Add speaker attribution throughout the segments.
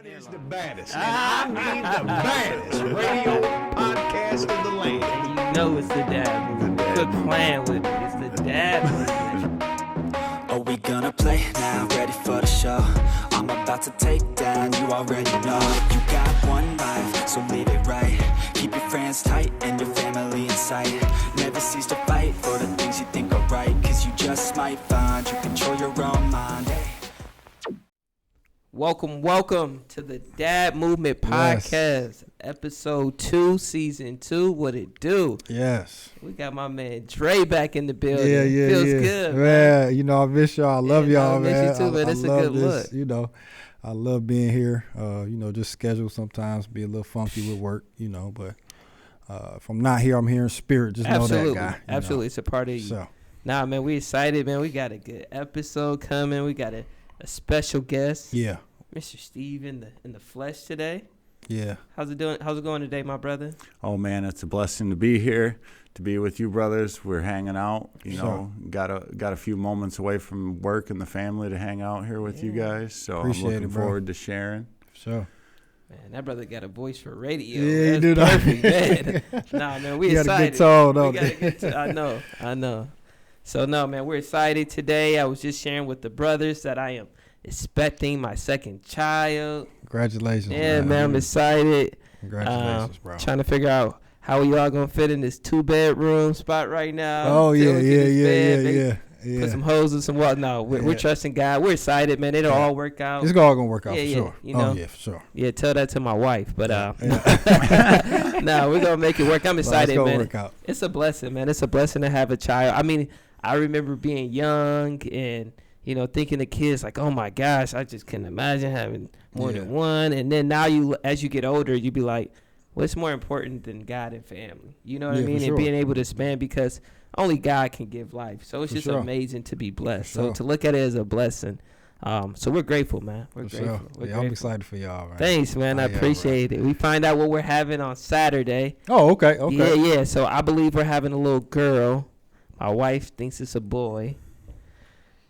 Speaker 1: What is the baddest? And I mean the baddest radio podcast in the land.
Speaker 2: And you know it's the dad movement. Quit playing with me. It's the dad movement.
Speaker 3: Are we gonna play now? Ready for the show? I'm about to take down, you already know. You got one life, so live it right. Keep your friends tight and your family in sight. Never cease to fight for the things you think are right. Cause you just might find you control your own mind. Hey.
Speaker 2: Welcome to the Dad Movement Podcast, Episode 2, Season 2. What it do?
Speaker 4: Yes.
Speaker 2: We got my man Dre back in the building.
Speaker 4: Yeah.
Speaker 2: Feels good,
Speaker 4: man. You know, I miss y'all. I love y'all, man.
Speaker 2: I miss you too, man. It's a good look.
Speaker 4: You know, I love being here. Just schedule sometimes be a little funky with work, but if I'm not here, I'm here in spirit. Just know that guy.
Speaker 2: Absolutely. It's a part of you.
Speaker 4: So.
Speaker 2: Nah, man, we excited, man. We got a good episode coming. We got a special guest.
Speaker 4: Yeah.
Speaker 2: Mr. Steve in the flesh today.
Speaker 4: Yeah.
Speaker 2: How's it doing? How's it going today, my brother?
Speaker 5: Oh man, it's a blessing to be here, to be with you brothers. We're hanging out, got a few moments away from work and the family to hang out here with you guys. So
Speaker 4: Appreciate
Speaker 5: I'm looking forward to sharing.
Speaker 4: Sure.
Speaker 2: Man, that brother got a voice for radio.
Speaker 4: Yeah,
Speaker 2: that's perfect, man. Nah, man, we excited.
Speaker 4: Got a good tone, don't
Speaker 2: I know. So no, man, we're excited today. I was just sharing with the brothers that I am expecting my second child.
Speaker 4: Congratulations.
Speaker 2: Yeah, man, I'm excited.
Speaker 4: Congratulations, bro.
Speaker 2: Trying to figure out how we all gonna fit in this 2-bedroom spot right now.
Speaker 4: Oh yeah.
Speaker 2: Put some hoses and some water. No, we're trusting God. We're excited, man. It'll all work out.
Speaker 4: It's all gonna work out for sure.
Speaker 2: For
Speaker 4: sure.
Speaker 2: Yeah, tell that to my wife. But no, we're gonna make it work. I'm excited, man.
Speaker 4: Work out.
Speaker 2: It's a blessing, man. It's a blessing to have a child. I mean, I remember being young and thinking the kids like, oh my gosh, I just couldn't imagine having more than one. And then now as you get older, you be like, what's more important than God and family? You know what I mean?
Speaker 4: Sure.
Speaker 2: And being able to span, because only God can give life. So it's just amazing to be blessed. So to look at it as a blessing. So we're grateful, man. We're grateful.
Speaker 4: Sure. I'm excited for y'all, man.
Speaker 2: Thanks, man. I appreciate it. We find out what we're having on Saturday.
Speaker 4: Oh, okay.
Speaker 2: Yeah. So I believe we're having a little girl. My wife thinks it's a boy.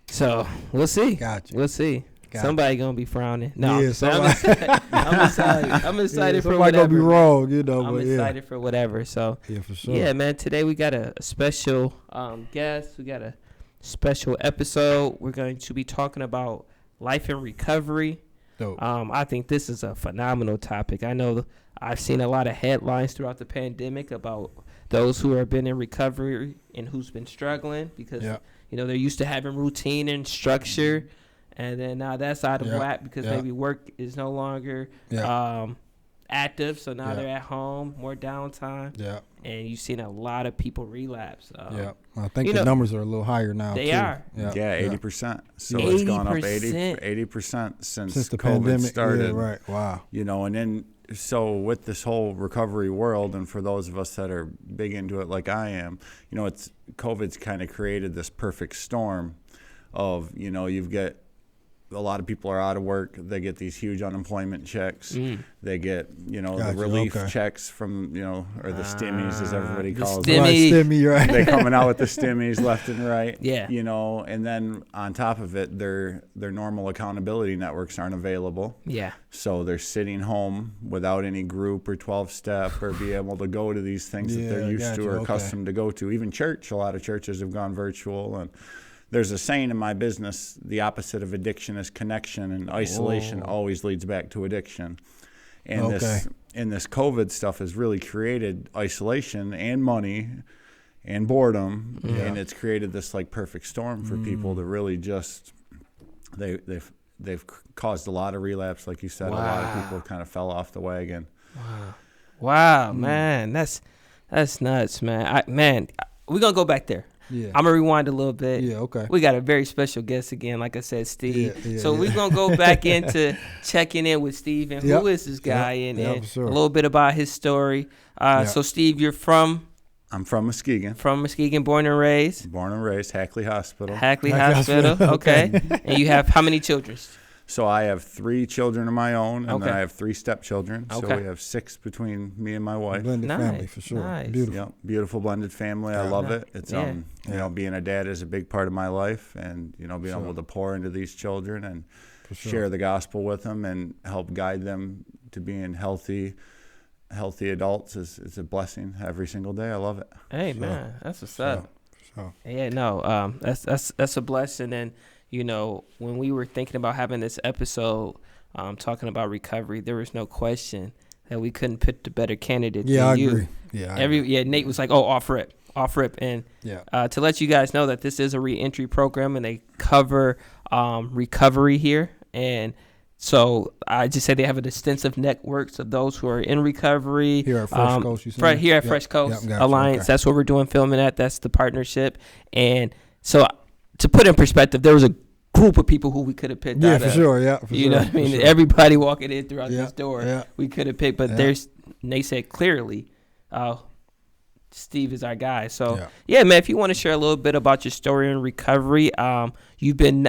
Speaker 2: So we'll see.
Speaker 4: Gotcha.
Speaker 2: We'll see. Somebody gonna be frowning. No,
Speaker 4: I'm
Speaker 2: excited. I'm excited for whatever.
Speaker 4: Somebody gonna be wrong,
Speaker 2: I'm excited for whatever. So
Speaker 4: for sure.
Speaker 2: Yeah, man. Today we got a special guest. We got a special episode. We're going to be talking about life and recovery.
Speaker 4: Dope.
Speaker 2: I think this is a phenomenal topic. I know I've seen a lot of headlines throughout the pandemic about those who have been in recovery and who's been struggling because they're used to having routine and structure, and then now that's out of whack because maybe work is no longer active, so now they're at home, more downtime. And you've seen a lot of people relapse.
Speaker 4: I think the numbers are a little higher now.
Speaker 2: They
Speaker 4: too.
Speaker 2: are.
Speaker 5: 80%. So it's gone up 80% since
Speaker 4: the
Speaker 5: COVID
Speaker 4: pandemic
Speaker 5: started.
Speaker 4: Yeah, right. Wow.
Speaker 5: And then so with this whole recovery world, and for those of us that are big into it like I am, COVID's kind of created this perfect storm of, you've got a lot of people are out of work. They get these huge unemployment checks. They get, the relief checks from, or the stimmies as everybody calls them.
Speaker 4: Stimmy, right.
Speaker 5: They're coming out with the stimmies left and right.
Speaker 2: Yeah.
Speaker 5: And then on top of it, their normal accountability networks aren't available.
Speaker 2: Yeah.
Speaker 5: So they're sitting home without any group or 12-step or be able to go to these things that they're used to or accustomed to go to. Even church, a lot of churches have gone virtual. And there's a saying in my business, the opposite of addiction is connection, and isolation always leads back to addiction. And this COVID stuff has really created isolation and money and boredom, and it's created this like perfect storm for people to really just they've caused a lot of relapse, like you said. A lot of people kind of fell off the wagon.
Speaker 2: Wow, man, that's nuts, man. We're gonna go back there.
Speaker 4: Yeah.
Speaker 2: I'm going to rewind a little bit.
Speaker 4: Yeah, okay.
Speaker 2: We got a very special guest again, like I said, Steve.
Speaker 4: So
Speaker 2: we're going to go back into checking in with Steve and who is this guy and a little bit about his story. So, Steve, you're from?
Speaker 5: I'm from Muskegon.
Speaker 2: From Muskegon, born and raised?
Speaker 5: Born and raised, Hackley Hospital.
Speaker 2: Hackley Hospital, okay. And you have how many children?
Speaker 5: So I have 3 children of my own, and then I have 3 stepchildren. So we have 6 between me and my wife.
Speaker 4: Blended family for sure.
Speaker 2: Nice.
Speaker 4: Beautiful.
Speaker 5: Yep, beautiful blended family. I love it. It's being a dad is a big part of my life, and being able to pour into these children and share the gospel with them and help guide them to being healthy adults is a blessing every single day. I love it.
Speaker 2: Hey, man, that's what's up.
Speaker 4: Sure.
Speaker 2: Yeah, no, that's a blessing. And, you know, when we were thinking about having this episode talking about recovery, there was no question that we couldn't pick the better candidate than
Speaker 4: I
Speaker 2: you.
Speaker 4: agree. Yeah, I agree.
Speaker 2: Nate was like, oh, off rip. And to let you guys know that this is a reentry program and they cover recovery here. And so I just say they have an extensive networks of those who are in recovery.
Speaker 4: Here at Fresh Coast, you said?
Speaker 2: Here at Fresh Coast Alliance.
Speaker 4: Okay.
Speaker 2: That's what we're doing filming at. That's the partnership. And so to put in perspective, there was a group of people who we could have picked out
Speaker 4: for
Speaker 2: of.
Speaker 4: sure.
Speaker 2: You know what I mean? Everybody walking in throughout this door,
Speaker 4: yeah.
Speaker 2: we could have picked. But they said clearly, Steve is our guy. So, man, if you want to share a little bit about your story in recovery, you've been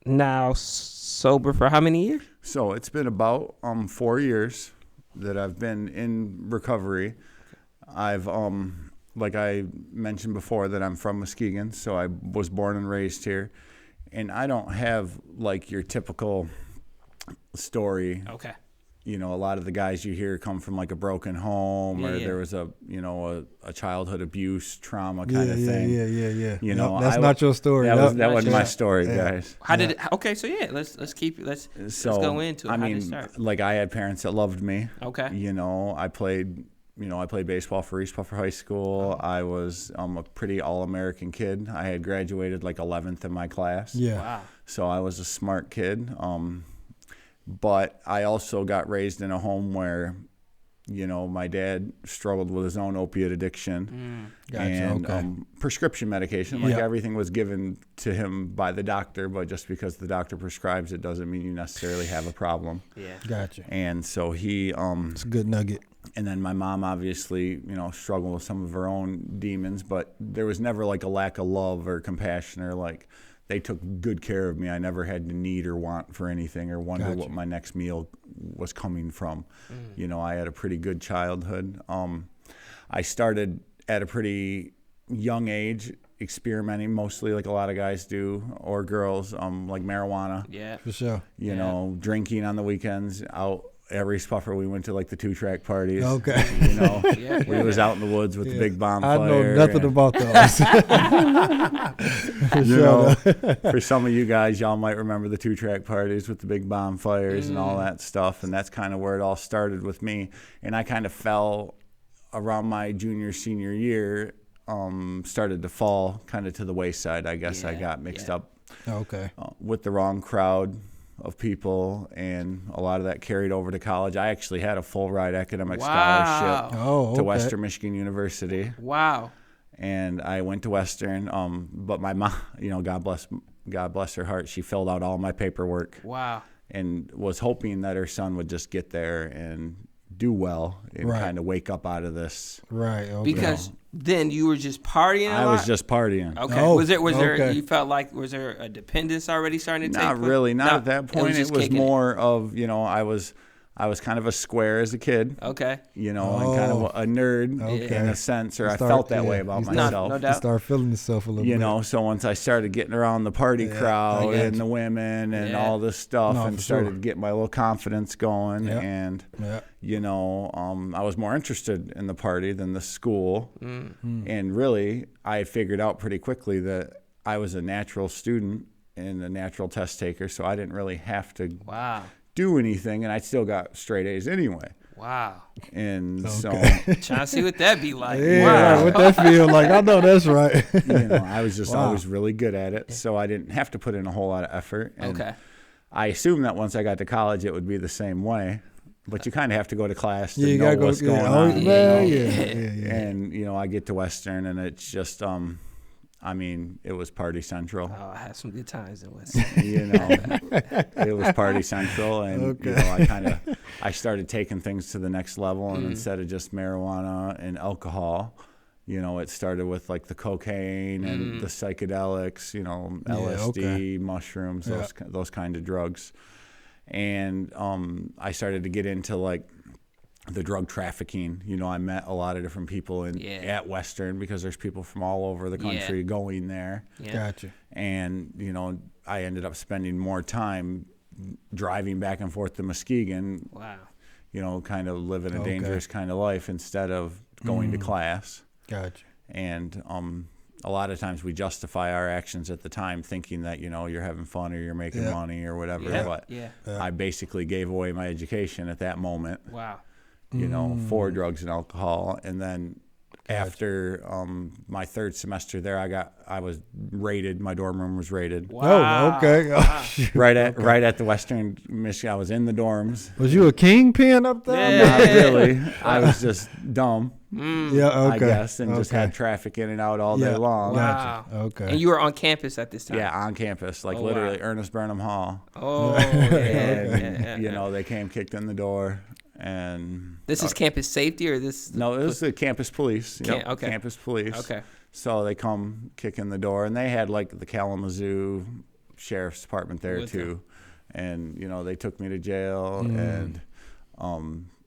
Speaker 2: now sober for how many years?
Speaker 5: So it's been about 4 years that I've been in recovery. I've like I mentioned before that I'm from Muskegon, so I was born and raised here, and I don't have like your typical story.
Speaker 2: Okay.
Speaker 5: You know, a lot of the guys you hear come from like a broken home or there was a childhood abuse trauma kind of thing.
Speaker 4: Yeah.
Speaker 5: You know,
Speaker 4: that's not your story.
Speaker 5: That wasn't my story, guys.
Speaker 2: How did it? Okay, so let's go into it.
Speaker 5: I mean,
Speaker 2: how did it start?
Speaker 5: like I had parents that loved me.
Speaker 2: Okay.
Speaker 5: You know, I played baseball for East Puffer High School. I was a pretty all-American kid. I had graduated like 11th in my class.
Speaker 4: Yeah.
Speaker 2: Wow.
Speaker 5: So I was a smart kid. But I also got raised in a home where, you know, my dad struggled with his own opiate addiction and prescription medication. Like everything was given to him by the doctor, but just because the doctor prescribes it doesn't mean you necessarily have a problem.
Speaker 2: Yeah.
Speaker 4: Gotcha.
Speaker 5: And so he
Speaker 4: it's a good nugget.
Speaker 5: And then my mom obviously, you know, struggled with some of her own demons, but there was never like a lack of love or compassion or like they took good care of me. I never had to need or want for anything or wonder what my next meal was coming from. You know, I had a pretty good childhood. I started at a pretty young age experimenting, mostly like a lot of guys do, or girls, like marijuana.
Speaker 2: Yeah.
Speaker 4: For sure.
Speaker 5: You know, drinking on the weekends, out every spuffer we went to like the 2-track parties.
Speaker 4: Okay.
Speaker 5: You know, we was out in the woods with the big bonfire.
Speaker 4: I know nothing about those.
Speaker 5: You know, for some of you guys, y'all might remember the 2-track parties with the big bonfires and all that stuff. And that's kind of where it all started with me. And I kind of fell around my junior, senior year, started to fall kind of to the wayside. I guess I got mixed up with the wrong crowd of people, and a lot of that carried over to college. I actually had a full ride academic scholarship to Western Michigan University.
Speaker 2: Wow.
Speaker 5: And I went to Western, but my mom, you know, God bless her heart, she filled out all my paperwork.
Speaker 2: Wow.
Speaker 5: And was hoping that her son would just get there and do well and kind of wake up out of this.
Speaker 4: Right. Okay.
Speaker 2: Because then you were just partying.
Speaker 5: I was just partying.
Speaker 2: Okay. Was there? You felt like was there a dependence already starting to take place?
Speaker 5: Not really. Not at that point. It was more of, you know, I was kind of a square as a kid.
Speaker 2: Okay.
Speaker 5: You know, and kind of a nerd in a sense, or I felt that way about myself.
Speaker 2: No doubt.
Speaker 4: Start feeling yourself a little bit.
Speaker 5: You know, so once I started getting around the party crowd and the women and all this stuff and started to get my little confidence going and, you know, I was more interested in the party than the school. And really, I figured out pretty quickly that I was a natural student and a natural test taker, so I didn't really have to do anything, and I still got straight A's anyway.
Speaker 2: Wow.
Speaker 5: And so
Speaker 2: trying to see what that'd be like.
Speaker 4: What that feel like. I know that's right.
Speaker 5: You know, I was just always really good at it, so I didn't have to put in a whole lot of effort. And I assumed that once I got to college it would be the same way. But you kind of have to go to class to know what's going on. And, you know, I get to Western, and it's just I mean, it was party central.
Speaker 2: Oh, I had some good times in Western.
Speaker 5: You know, it was party central, and you know, I started taking things to the next level, and instead of just marijuana and alcohol, you know, it started with like the cocaine and the psychedelics, you know, LSD, mushrooms, those kind of drugs, and I started to get into like the drug trafficking. You know, I met a lot of different people at Western because there's people from all over the country going there.
Speaker 4: Gotcha.
Speaker 5: And, you know, I ended up spending more time driving back and forth to Muskegon.
Speaker 2: Wow.
Speaker 5: You know, kind of living a dangerous kind of life instead of going to class.
Speaker 4: Gotcha.
Speaker 5: And a lot of times we justify our actions at the time thinking that, you know, you're having fun or you're making money or whatever. But I basically gave away my education at that moment.
Speaker 2: Wow.
Speaker 5: You know, for drugs and alcohol. And then after my third semester there, I was raided. My dorm room was raided.
Speaker 4: Wow. Oh, okay.
Speaker 2: Wow.
Speaker 5: right at the Western Michigan. I was in the dorms.
Speaker 4: Was you a kingpin up there?
Speaker 2: Yeah.
Speaker 5: Not really. I was just dumb.
Speaker 4: Yeah, okay.
Speaker 5: I guess, and just had traffic in and out all day long.
Speaker 2: Wow.
Speaker 4: Gotcha. Okay.
Speaker 2: And you were on campus at this time?
Speaker 5: Yeah, on campus, like literally Ernest Burnham Hall.
Speaker 2: Oh,
Speaker 5: And, you know, they came, kicked in the door, and...
Speaker 2: This is campus safety, or this?
Speaker 5: No, it was the campus police.
Speaker 2: Okay.
Speaker 5: Campus police.
Speaker 2: Okay.
Speaker 5: So they come, kick in the door, and they had, like, the Kalamazoo Sheriff's Department there, too. And, you know, they took me to jail, and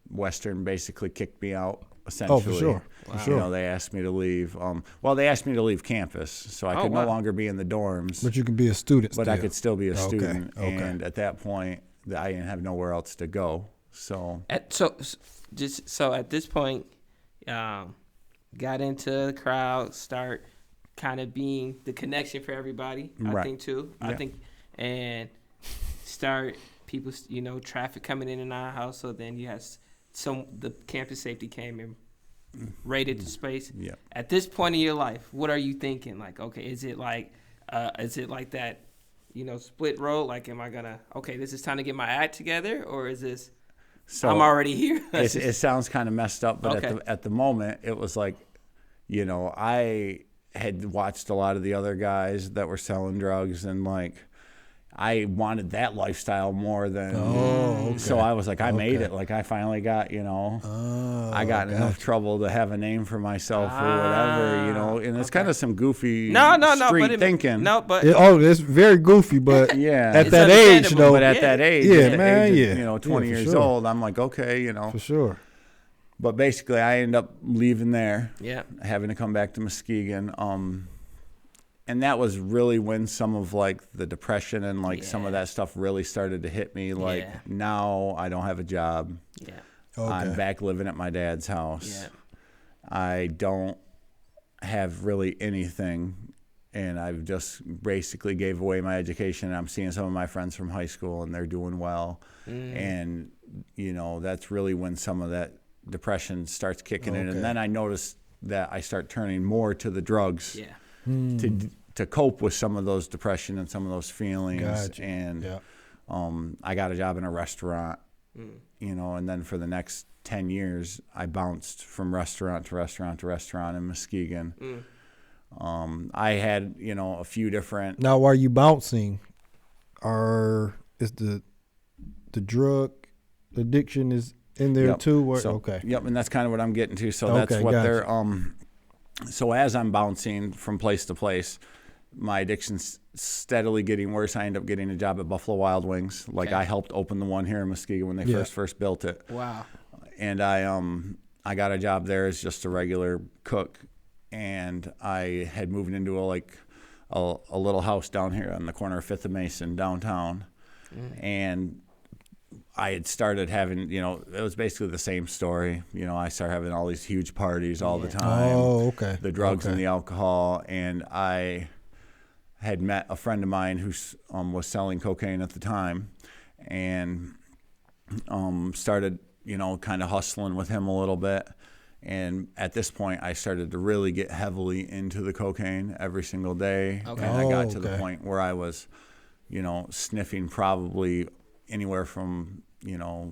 Speaker 5: Western basically kicked me out. Essentially.
Speaker 4: Oh, for sure.
Speaker 2: Wow.
Speaker 5: You know, they asked me to leave. Well, they asked me to leave campus, so I could no longer be in the dorms.
Speaker 4: But you can be a student
Speaker 5: But
Speaker 4: still.
Speaker 5: I could still be a student.
Speaker 4: Okay.
Speaker 5: And at that point, I didn't have nowhere else to go. So
Speaker 2: At this point, got into the crowd, start kind of being the connection for everybody. I think too. I think, and start people, you know, traffic coming in and out of the house. So then you have the campus safety came and raided the space.
Speaker 5: Yeah.
Speaker 2: At this point in your life, what are you thinking? Like, okay, is it like that, you know, split road? Like, am I gonna, okay, this is time to get my act together, or is this, I'm already here?
Speaker 5: it sounds kind of messed up, but at the moment, it was like, you know, I had watched a lot of the other guys that were selling drugs, and like, I wanted that lifestyle more than, so I was like, I made it. Like, I finally got, you know, I got in enough trouble to have a name for myself or whatever, you know, and it's kind of some goofy street thinking.
Speaker 4: It's very goofy, but at that age, though.
Speaker 5: But at that age, you know, 20 years old, I'm like, okay, you know.
Speaker 4: For sure.
Speaker 5: But basically, I ended up leaving there,
Speaker 2: having
Speaker 5: to come back to Muskegon. And that was really when some of like the depression and like some of that stuff really started to hit me. Like now I don't have a job.
Speaker 2: Yeah.
Speaker 5: I'm back living at my dad's house.
Speaker 2: Yeah.
Speaker 5: I don't have really anything. And I've just basically gave away my education. I'm seeing some of my friends from high school and they're doing well. And, you know, that's really when some of that depression starts kicking in. And then I noticed that I start turning more to the drugs. Yeah. To cope with some of those depression and some of those feelings.
Speaker 4: Gotcha.
Speaker 5: And I got a job in a restaurant, you know, and then for the next 10 years, I bounced from restaurant to restaurant to restaurant in Muskegon. I had, you know, a few different...
Speaker 4: Now, while you bouncing, is the drug addiction is in there too?
Speaker 5: Yep, and that's kind of what I'm getting to. So that's what they're... So as I'm bouncing from place to place, my addiction's steadily getting worse. I end up getting a job at Buffalo Wild Wings. Like I helped open the one here in Muskegon when they first built it.
Speaker 2: Wow.
Speaker 5: And I got a job there as just a regular cook, and I had moved into a little house down here on the corner of 5th and Mason downtown, and I had started having, you know, it was basically the same story. You know, I started having all these huge parties all the time.
Speaker 4: Oh, okay.
Speaker 5: The drugs and the alcohol. And I had met a friend of mine who was selling cocaine at the time, and started, you know, kind of hustling with him a little bit. And at this point, I started to really get heavily into the cocaine every single day. Okay. And I got to the point where I was, you know, sniffing probably anywhere from, you know,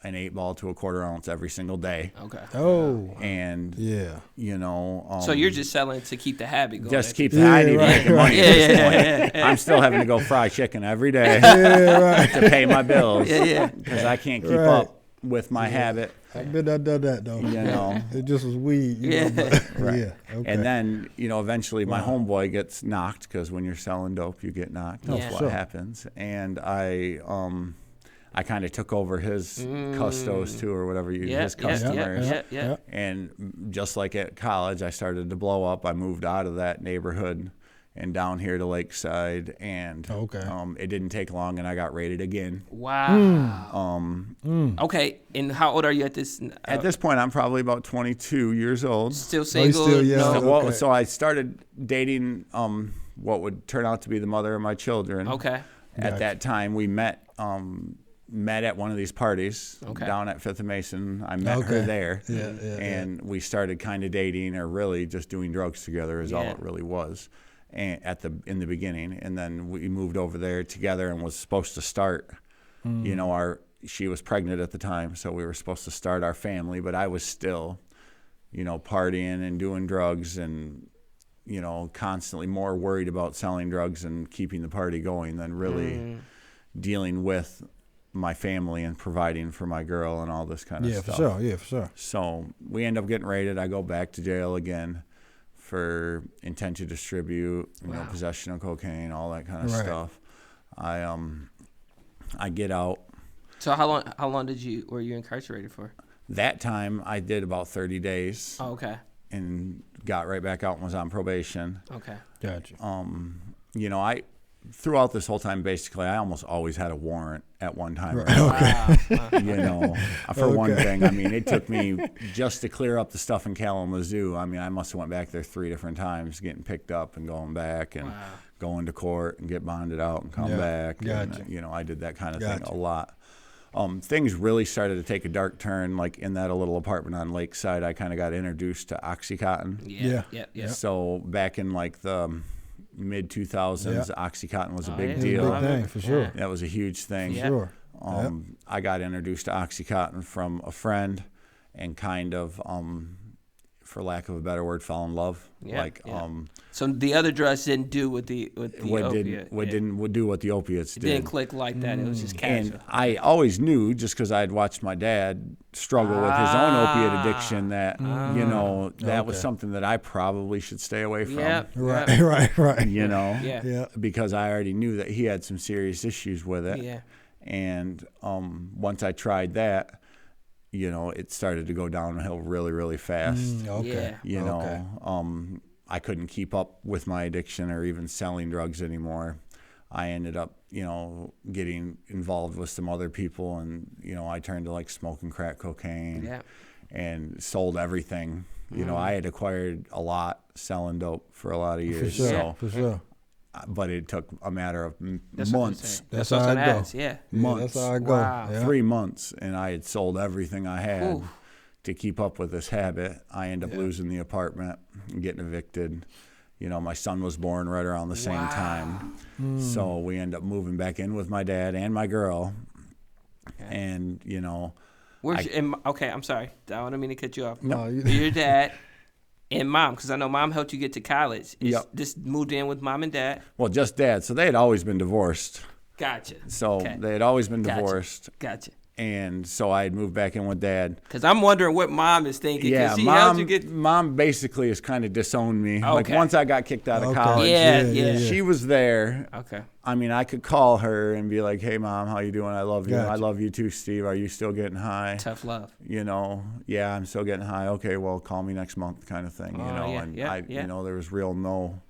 Speaker 5: an 8-ball to a 1/4 ounce every single day.
Speaker 2: Okay.
Speaker 4: Oh.
Speaker 5: And you know,
Speaker 2: so you're just selling to keep the habit going.
Speaker 5: Just keep the I need to make money at this point. I'm still having to go fry chicken every day to pay my bills. Because I can't keep up with my habit.
Speaker 4: I've been done that though.
Speaker 5: You know,
Speaker 4: it just was weed. You know, but,
Speaker 5: Okay. And then, you know, eventually my homeboy gets knocked, because when you're selling dope, you get knocked. That's what happens. And I kind of took over his custos too, or whatever his customers. And just like at college, I started to blow up. I moved out of that neighborhood and down here to Lakeside, and it didn't take long, and I got raided again.
Speaker 2: Wow. Okay, and how old are you at this?
Speaker 5: At this point, I'm probably about 22 years old.
Speaker 2: Still single?
Speaker 4: Still young.
Speaker 5: No. So I started dating what would turn out to be the mother of my children.
Speaker 2: Okay.
Speaker 5: At that time, we met at one of these parties down at 5th and Mason. I met her there, and we started kind of dating, or really just doing drugs together is all it really was, and in the beginning. And then we moved over there together and was supposed to start, you know, she was pregnant at the time, so we were supposed to start our family, but I was still, you know, partying and doing drugs and, you know, constantly more worried about selling drugs and keeping the party going than really dealing with my family and providing for my girl and all this kind of stuff.
Speaker 4: For sure.
Speaker 5: So we end up getting raided. I go back to jail again for intent to distribute, you know, possession of cocaine, all that kind of stuff. I get out.
Speaker 2: So how long were you incarcerated for?
Speaker 5: That time I did about 30 days.
Speaker 2: Oh, okay.
Speaker 5: And got right back out and was on probation.
Speaker 2: Okay.
Speaker 4: Gotcha.
Speaker 5: You know, throughout this whole time, basically, I almost always had a warrant at one time.
Speaker 4: Right.
Speaker 5: You know, for one thing, I mean, it took me just to clear up the stuff in Kalamazoo. I mean, I must have went back there 3 different times, getting picked up and going back and going to court and get bonded out and come back.
Speaker 4: Gotcha.
Speaker 5: And, you know, I did that kind of thing a lot. Things really started to take a dark turn, like in that little apartment on Lakeside. I kind of got introduced to OxyContin.
Speaker 2: Yeah.
Speaker 5: So back in like the mid 2000s, OxyContin was a big deal.
Speaker 4: Big thing, for sure.
Speaker 5: That was a huge thing.
Speaker 4: Sure.
Speaker 5: I got introduced to OxyContin from a friend, and kind of, for lack of a better word, fell in love.
Speaker 2: So the other drugs didn't do what the opiate.
Speaker 5: Didn't do what the opiates did.
Speaker 2: It didn't click like that. It was just casual.
Speaker 5: And I always knew, just because I had watched my dad struggle with his own opiate addiction, that you know, that was something that I probably should stay away from.
Speaker 4: Right.
Speaker 5: You know, because I already knew that he had some serious issues with it.
Speaker 2: Yeah.
Speaker 5: And once I tried that, you know, it started to go downhill really, really fast. You know, I couldn't keep up with my addiction or even selling drugs anymore. I ended up, you know, getting involved with some other people, and, you know, I turned to like smoking crack cocaine and sold everything. You know, I had acquired a lot selling dope for a lot of years.
Speaker 4: For sure.
Speaker 5: But it took a matter of months.
Speaker 4: That's how I go.
Speaker 5: Months.
Speaker 4: That's how I go.
Speaker 2: Wow.
Speaker 5: 3 months, and I had sold everything I had to keep up with this habit. I ended up losing the apartment and getting evicted. You know, my son was born right around the same time. So we ended up moving back in with my dad and my girl. And, you know.
Speaker 2: Okay, I'm sorry. I don't mean to cut you off.
Speaker 5: No.
Speaker 2: Your dad and mom, because I know mom helped you get to college. Just moved in with mom and dad.
Speaker 5: Well, just dad. So they had always been divorced.
Speaker 2: Gotcha.
Speaker 5: So they had always been divorced.
Speaker 2: Gotcha.
Speaker 5: And so I had moved back in with dad.
Speaker 2: Because I'm wondering what mom is thinking.
Speaker 5: Yeah,
Speaker 2: she helped you get...
Speaker 5: mom basically has kind of disowned me. Like once I got kicked out of college, she was there.
Speaker 2: Okay.
Speaker 5: I mean, I could call her and be like, "Hey, mom, how you doing? I love you. I love you too, Steve. Are you still getting high?"
Speaker 2: Tough love.
Speaker 5: You know, yeah, I'm still getting high. Okay, well, call me next month, kind of thing. You know, you know, there was no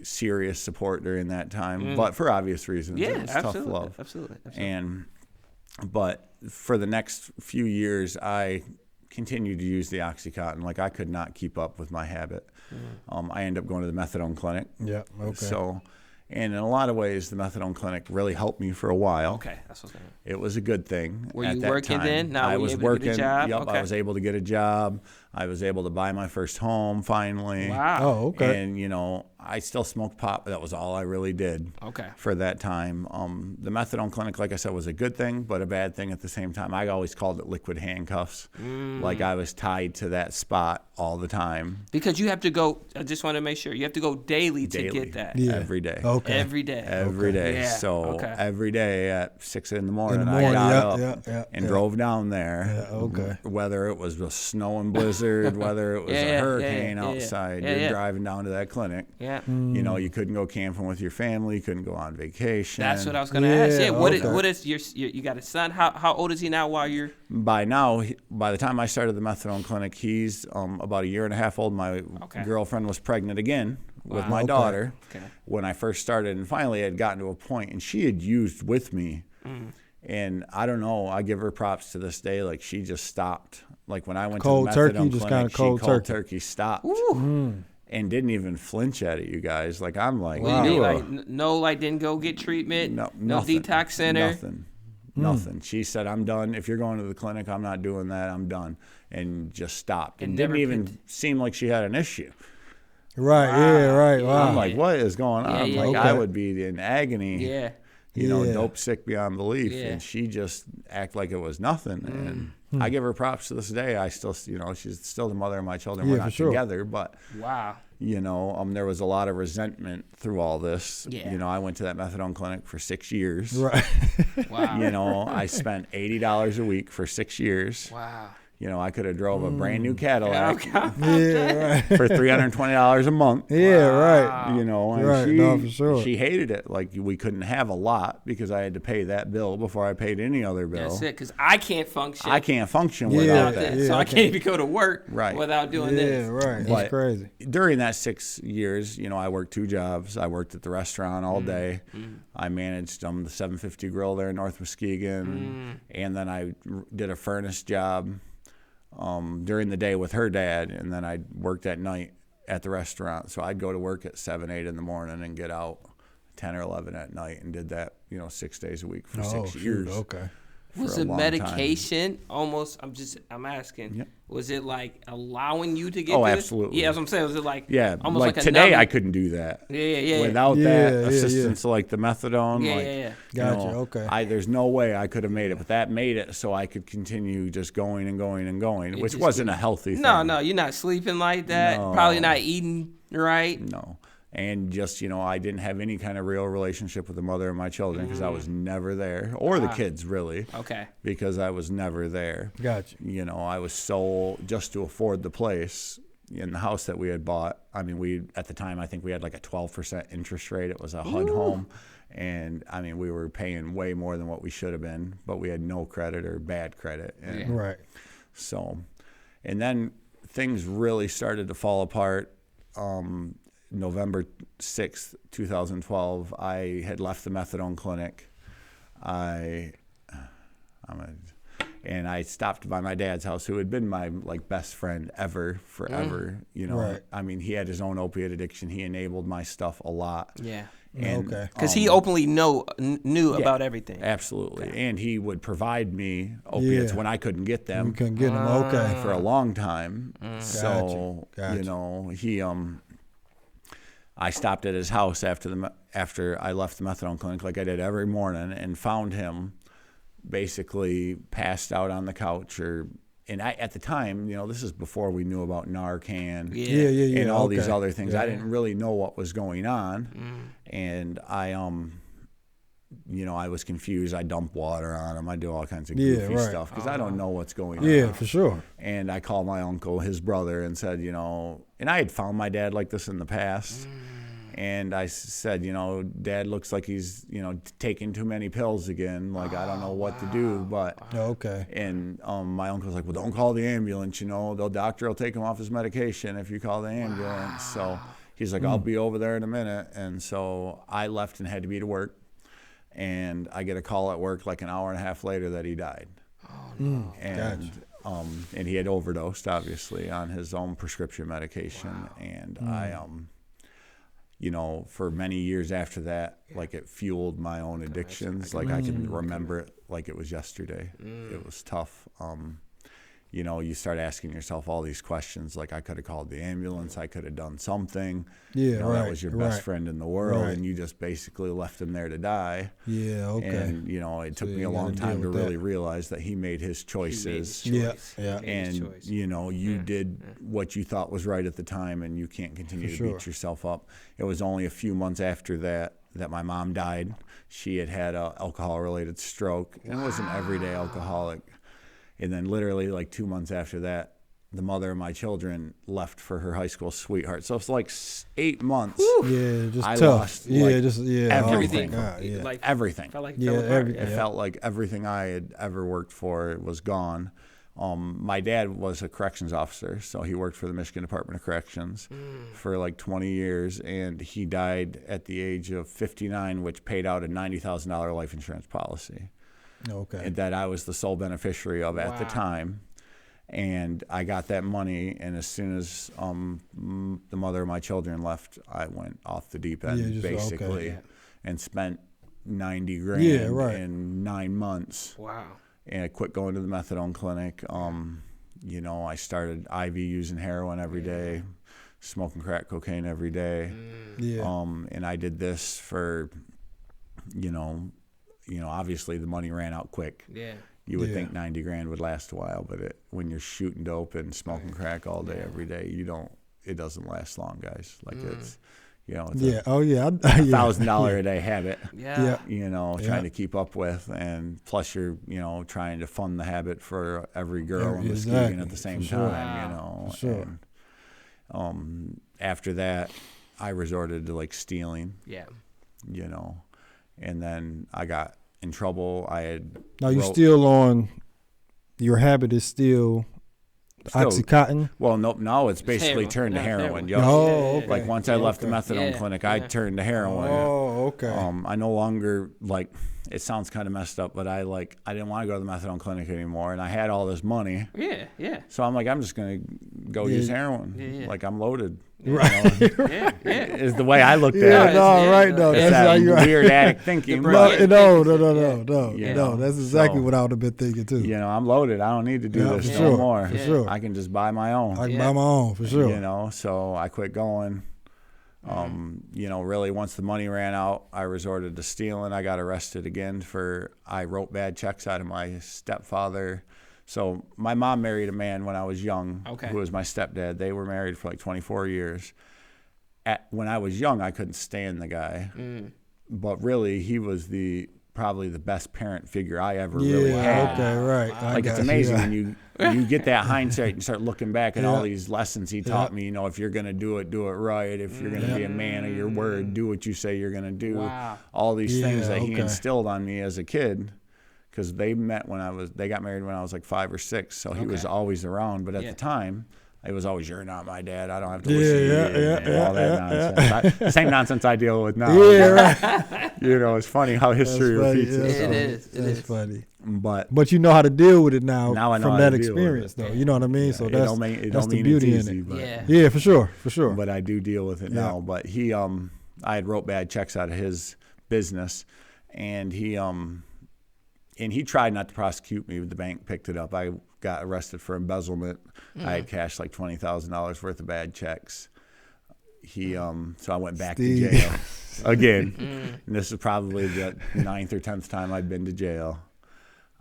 Speaker 5: serious support during that time, but for obvious reasons.
Speaker 2: Yeah,
Speaker 5: it was tough love.
Speaker 2: Absolutely.
Speaker 5: But for the next few years, I continued to use the OxyContin. Like, I could not keep up with my habit. I ended up going to the methadone clinic. So, and in a lot of ways, the methadone clinic really helped me for a while.
Speaker 2: Okay, that's what's going on.
Speaker 5: It was a good thing.
Speaker 2: Were you working then?
Speaker 5: I was working.
Speaker 2: To get a job?
Speaker 5: Yep, I was able to get a job. I was able to buy my first home finally.
Speaker 2: Wow.
Speaker 4: Oh, okay.
Speaker 5: And, you know, I still smoked pot, but that was all I really did for that time. The methadone clinic, like I said, was a good thing, but a bad thing at the same time. I always called it liquid handcuffs. Like, I was tied to that spot all the time.
Speaker 2: Because you have to go, I just want to make sure, you have to go daily to get that.
Speaker 5: Every day.
Speaker 2: Every day.
Speaker 5: Every day.
Speaker 2: Yeah.
Speaker 5: So every day at 6 in the morning, I got up and drove down there. Whether it was a snow and blizzard, whether it was a hurricane outside, you're driving down to that clinic. You know, you couldn't go camping with your family, you couldn't go on vacation.
Speaker 2: That's what I was going to ask. Yeah, what is you got a son? How old is he now while you're?
Speaker 5: By the time I started the methadone clinic, he's about a year and a half old. My girlfriend was pregnant again with my daughter when I first started, and finally I had gotten to a point, and she had used with me. And I don't know, I give her props to this day. Like, she just stopped. Like, when I went
Speaker 4: cold
Speaker 5: to the methadone
Speaker 4: turkey, just
Speaker 5: clinic,
Speaker 4: cold
Speaker 5: she cold
Speaker 4: turkey.
Speaker 5: turkey stopped and didn't even flinch at it, you guys. Like, I'm like,
Speaker 2: What do you mean? Like, didn't go get treatment?
Speaker 5: No
Speaker 2: nothing, detox center?
Speaker 5: Nothing. She said, I'm done. If you're going to the clinic, I'm not doing that. I'm done. And just stopped. And didn't even seem like she had an issue.
Speaker 4: Right, wow.
Speaker 5: I'm like, what is going on?
Speaker 2: Yeah,
Speaker 5: I would be in agony.
Speaker 2: Yeah.
Speaker 5: You know, dope sick beyond belief. Yeah. And she just act like it was nothing. And I give her props to this day. I still, you know, she's still the mother of my children. We're not together, but you know, there was a lot of resentment through all this. Yeah. You know, I went to that methadone clinic for 6 years.
Speaker 4: Right.
Speaker 2: Wow.
Speaker 5: You know, I spent $80 a week for 6 years.
Speaker 2: Wow.
Speaker 5: You know, I could have drove a brand new Cadillac
Speaker 4: right.
Speaker 5: for $320 a month.
Speaker 4: Yeah, right.
Speaker 5: You know, and
Speaker 4: for sure.
Speaker 5: She hated it. Like, we couldn't have a lot because I had to pay that bill before I paid any other bill.
Speaker 2: That's it, because I can't function.
Speaker 5: I can't function without that.
Speaker 2: So I can't even go to work without doing this.
Speaker 4: Yeah, right. That's crazy.
Speaker 5: During that 6 years, you know, I worked 2 jobs. I worked at the restaurant all day. I managed the 750 Grill there in North Muskegon. And then I did a furnace job during the day with her dad, and then I worked at night at the restaurant. So I'd go to work at 7, 8 in the morning and get out 10 or 11 at night, and did that, you know, 6 days a week for 6 years.
Speaker 4: Okay.
Speaker 2: Was it medication almost? I'm asking.
Speaker 5: Yep.
Speaker 2: Was it like allowing you to get
Speaker 5: Oh,
Speaker 2: to
Speaker 5: absolutely.
Speaker 2: Yeah, that's what I'm saying. Was it like
Speaker 5: almost
Speaker 2: like a
Speaker 5: today
Speaker 2: numb...
Speaker 5: I couldn't do that.
Speaker 2: Yeah.
Speaker 5: Without that assistance like the methadone.
Speaker 4: Gotcha,
Speaker 5: you know,
Speaker 4: okay.
Speaker 5: There's no way I could have made it, but that made it so I could continue just going and going and going, which wasn't a healthy thing.
Speaker 2: No, you're not sleeping like that. No. Probably not eating right.
Speaker 5: No. And just, you know, I didn't have any kind of real relationship with the mother of my children because I was never there, or the kids really.
Speaker 2: Okay.
Speaker 5: Because I was never there.
Speaker 4: Gotcha.
Speaker 5: You know, I was so, just to afford the place in the house that we had bought. I mean, at the time, I think we had like a 12% interest rate. It was a HUD home. And I mean, we were paying way more than what we should have been, but we had no credit or bad credit. And
Speaker 4: right.
Speaker 5: So, and then things really started to fall apart. November 6th, 2012, I had left the methadone clinic. And I stopped by my dad's house, who had been my best friend forever. You know, I mean, he had his own opiate addiction. He enabled my stuff a lot.
Speaker 2: Yeah.
Speaker 5: And,
Speaker 2: because he openly knew about everything.
Speaker 5: Absolutely. Okay. And he would provide me opiates when I couldn't get them.
Speaker 4: You couldn't get them,
Speaker 5: for a long time. So,
Speaker 4: Gotcha.
Speaker 5: you know, I stopped at his house after I left the methadone clinic, like I did every morning, and found him basically passed out on the couch. And at the time, you know, this is before we knew about Narcan and all these other things. I didn't really know what was going on. And I, you know, I was confused. I dump water on him. I do all kinds of goofy stuff because I don't know what's going on.
Speaker 4: Yeah, for sure.
Speaker 5: And I called my uncle, his brother, and said, you know, and I had found my dad like this in the past. And I said, you know, Dad looks like he's, you know, taking too many pills again. Like, I don't know what to do, but. And my uncle's like, well, don't call the ambulance, you know. The doctor will take him off his medication if you call the ambulance. So he's like, I'll be over there in a minute. And so I left and had to be to work. And I get a call at work like an hour and a half later that he died.
Speaker 2: Oh, no.
Speaker 5: And, and he had overdosed, obviously, on his own prescription medication. And you know, for many years after that, like, it fueled my own addictions. Like, I can remember it like it was yesterday. It was tough. You know, you start asking yourself all these questions. Like, I could have called the ambulance. I could have done something.
Speaker 4: Yeah,
Speaker 5: you know, that was your best friend in the world, and you just basically left him there to die.
Speaker 4: Yeah, okay.
Speaker 5: And, you know, it took me a long time to really realize that he made his choices. And, you know, you did what you thought was right at the time, and you can't continue to beat yourself up. It was only a few months after that my mom died. She had a alcohol-related stroke, and was an everyday alcoholic. And then literally like 2 months after that, the mother of my children left for her high school sweetheart. So it's like 8 months.
Speaker 4: Yeah, just
Speaker 5: I
Speaker 4: tough.
Speaker 5: lost
Speaker 2: Everything.
Speaker 5: Everything.
Speaker 2: Felt like
Speaker 5: it felt like everything I had ever worked for was gone. My dad was a corrections officer, so he worked for the Michigan Department of Corrections for like 20 years, and he died at the age of 59, which paid out a $90,000 life insurance policy.
Speaker 4: Okay.
Speaker 5: And that I was the sole beneficiary of at the time. And I got that money, and as soon as the mother of my children left, I went off the deep end, basically, and spent $90,000 in 9 months.
Speaker 2: Wow.
Speaker 5: And I quit going to the methadone clinic. You know, I started IV using heroin every day, smoking crack cocaine every day. And I did this for, you know, obviously the money ran out quick. You would think $90,000 would last a while, but when you're shooting dope and smoking crack all day, every day, it doesn't last long, guys. Like it's, you know, it's $1,000 a day habit. You know, trying to keep up with, and plus you're, you know, trying to fund the habit for every girl in Muskegon at the same time. You know, and after that, I resorted to like stealing. You know, and then I got in trouble. Now
Speaker 4: you still on, your habit is still Oxycontin?
Speaker 5: Well, nope. Now it's basically turned to heroin.
Speaker 4: Okay.
Speaker 5: Like once I left the methadone clinic, I turned to heroin.
Speaker 4: Oh, okay.
Speaker 5: I no longer, like, it sounds kind of messed up, but I didn't want to go to the methadone clinic anymore, and I had all this money. So I'm like, I'm just gonna go use heroin. Like I'm loaded.
Speaker 4: Right.
Speaker 5: Is the way I looked at it.
Speaker 4: No.
Speaker 5: That's how you weird addict thinking.
Speaker 4: No. That's exactly what I would have been thinking too.
Speaker 5: You know, I'm loaded. I don't need to do this no more. For sure. I can just buy my own.
Speaker 4: I can buy my own for sure.
Speaker 5: You know, so I quit going. You know, really once the money ran out, I resorted to stealing. I got arrested again I wrote bad checks out of my stepfather. So my mom married a man when I was young, who was my stepdad. They were married for like 24 years. When I was young, I couldn't stand the guy. But really, he was probably the best parent figure I ever really had.
Speaker 4: Okay, right.
Speaker 5: Like it's amazing when you get that hindsight and start looking back at all these lessons he taught me. You know, if you're gonna do it right. If you're gonna be a man of your word, do what you say you're gonna do. All these things that he instilled on me as a kid. Because they got married when I was like 5 or 6, so he was always around. But at the time, it was always, "You're not my dad. I don't have to listen to you." All that nonsense. Same nonsense I deal with now. You know, it's funny how history repeats itself.
Speaker 2: It is
Speaker 4: funny.
Speaker 5: But
Speaker 4: you know how to deal with it now
Speaker 5: I know
Speaker 4: from that experience, though. You know what I mean? So that's the beauty in it. Yeah, for sure.
Speaker 5: But I do deal with it now. But I had wrote bad checks out of his business, and he tried not to prosecute me, but the bank picked it up. I got arrested for embezzlement. I had cashed like $20,000 worth of bad checks. So I went back to jail again. And this is probably the 9th or 10th time I'd been to jail.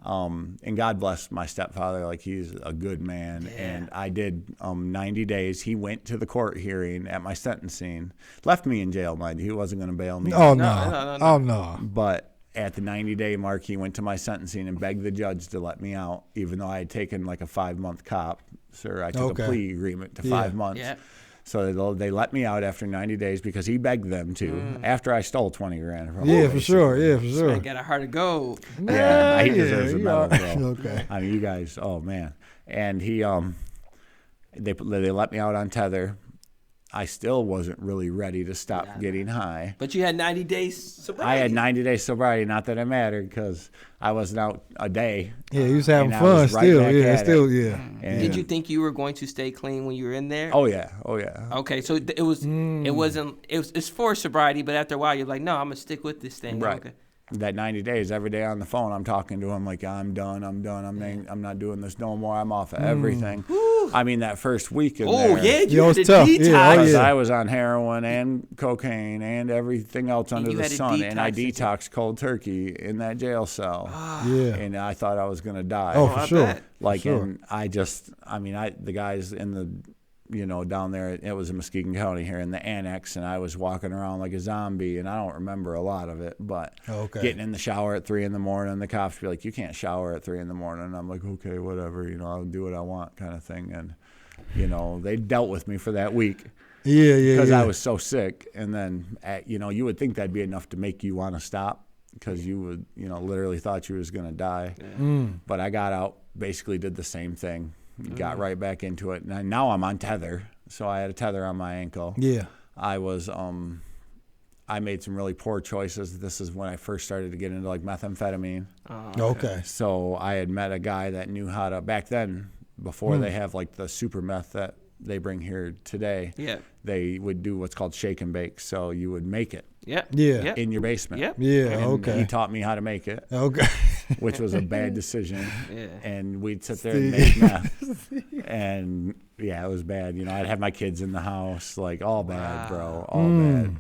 Speaker 5: And God bless my stepfather. Like, he's a good man. And I did 90 days. He went to the court hearing at my sentencing. Left me in jail, mind you. He wasn't going to bail me.
Speaker 4: Oh, no.
Speaker 5: But at the 90-day mark, he went to my sentencing and begged the judge to let me out, even though I had taken like a 5-month cop. Sir, I took a plea agreement to 5 months. So they let me out after 90 days because he begged them to, after I stole $20,000 from him.
Speaker 4: For sure.
Speaker 2: I got a heart of gold.
Speaker 5: Yeah, he deserves a medal, bro.
Speaker 4: Okay.
Speaker 5: I mean, you guys, oh, man. And they let me out on tether. I still wasn't really ready to stop getting high.
Speaker 2: But you had 90 days sobriety.
Speaker 5: I had 90 days sobriety. Not that it mattered, because I wasn't out a day.
Speaker 4: Yeah, you was having fun still.
Speaker 5: And
Speaker 2: did you think you were going to stay clean when you were in there?
Speaker 5: Oh yeah.
Speaker 2: Okay, so it's for sobriety, but after a while you're like, no, I'm gonna stick with this thing.
Speaker 5: Right.
Speaker 2: Okay.
Speaker 5: That 90 days, every day on the phone, I'm talking to him like, I'm done. I'm not doing this no more. I'm off of everything. I mean, that first week in there.
Speaker 2: Oh, yeah, you had a
Speaker 4: tough.
Speaker 2: detox.
Speaker 5: I was on heroin and cocaine and everything else under the sun, and I detoxed cold turkey in that jail cell. And I thought I was going to die.
Speaker 4: Oh, for sure.
Speaker 5: And the guys in the, down there, it was in Muskegon County here in the annex, and I was walking around like a zombie, and I don't remember a lot of it, but getting in the shower at 3 a.m, the cops be like, "You can't shower at 3 a.m. And I'm like, okay, whatever, I'll do what I want, kind of thing. And they dealt with me for that week because I was so sick. And then you would think that'd be enough to make you want to stop, because you would literally thought you was gonna die. But I got out basically did the same thing. Got right back into it. And now I'm on tether. So I had a tether on my ankle.
Speaker 4: Yeah.
Speaker 5: I was I made some really poor choices. This is when I first started to get into like methamphetamine.
Speaker 4: Okay.
Speaker 5: So I had met a guy that knew how to, back then, before they have like the super meth that they bring here today, they would do what's called shake and bake. So you would make it in your basement. And he taught me how to make it. Okay. Which was a bad decision. And we'd sit there and make meth. And yeah, it was bad. You know, I'd have my kids in the house, like all bad, bro, all bad.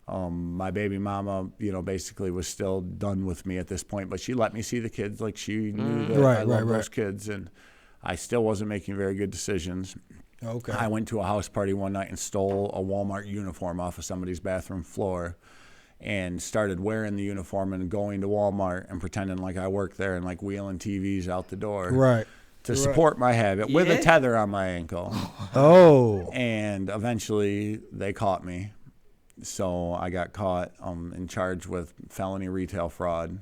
Speaker 5: My baby mama, you know, basically was still done with me at this point, but she let me see the kids. Like she knew that I loved those kids, and I still wasn't making very good decisions.
Speaker 4: Okay.
Speaker 5: I went to a house party one night and stole a Walmart uniform off of somebody's bathroom floor and started wearing the uniform and going to Walmart and pretending like I worked there and like wheeling TVs out the door.
Speaker 4: Right.
Speaker 5: To support my habit with a tether on my ankle.
Speaker 4: Oh.
Speaker 5: And eventually they caught me. So I got caught and charged with felony retail fraud.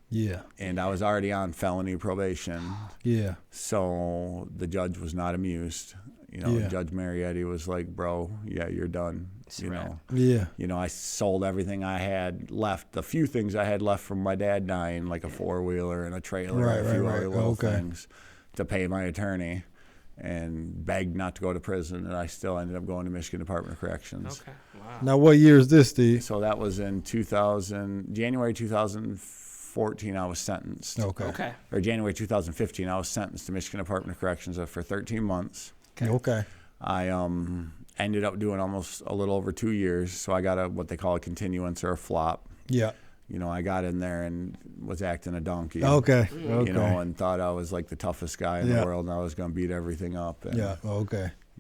Speaker 4: Yeah.
Speaker 5: And I was already on felony probation.
Speaker 4: Yeah.
Speaker 5: So the judge was not amused. You know, Judge Marietti was like, bro, you're done. You know.
Speaker 4: Yeah.
Speaker 5: You know, I sold everything I had left, the few things I had left from my dad dying, like a four-wheeler and a trailer and a few other little things, to pay my attorney, and begged not to go to prison, and I still ended up going to Michigan Department of Corrections.
Speaker 2: Okay. Wow.
Speaker 4: Now, what year is this, Steve?
Speaker 5: So that was in January 2014, I was sentenced.
Speaker 4: Okay.
Speaker 5: Or January 2015, I was sentenced to Michigan Department of Corrections for 13 months.
Speaker 4: Okay.
Speaker 5: I ended up doing almost a little over 2 years, so I got what they call a continuance or a flop.
Speaker 4: Yeah.
Speaker 5: You know, I got in there and was acting a donkey.
Speaker 4: Okay.
Speaker 5: You know, and thought I was like the toughest guy in the world, and I was going to beat everything up. And,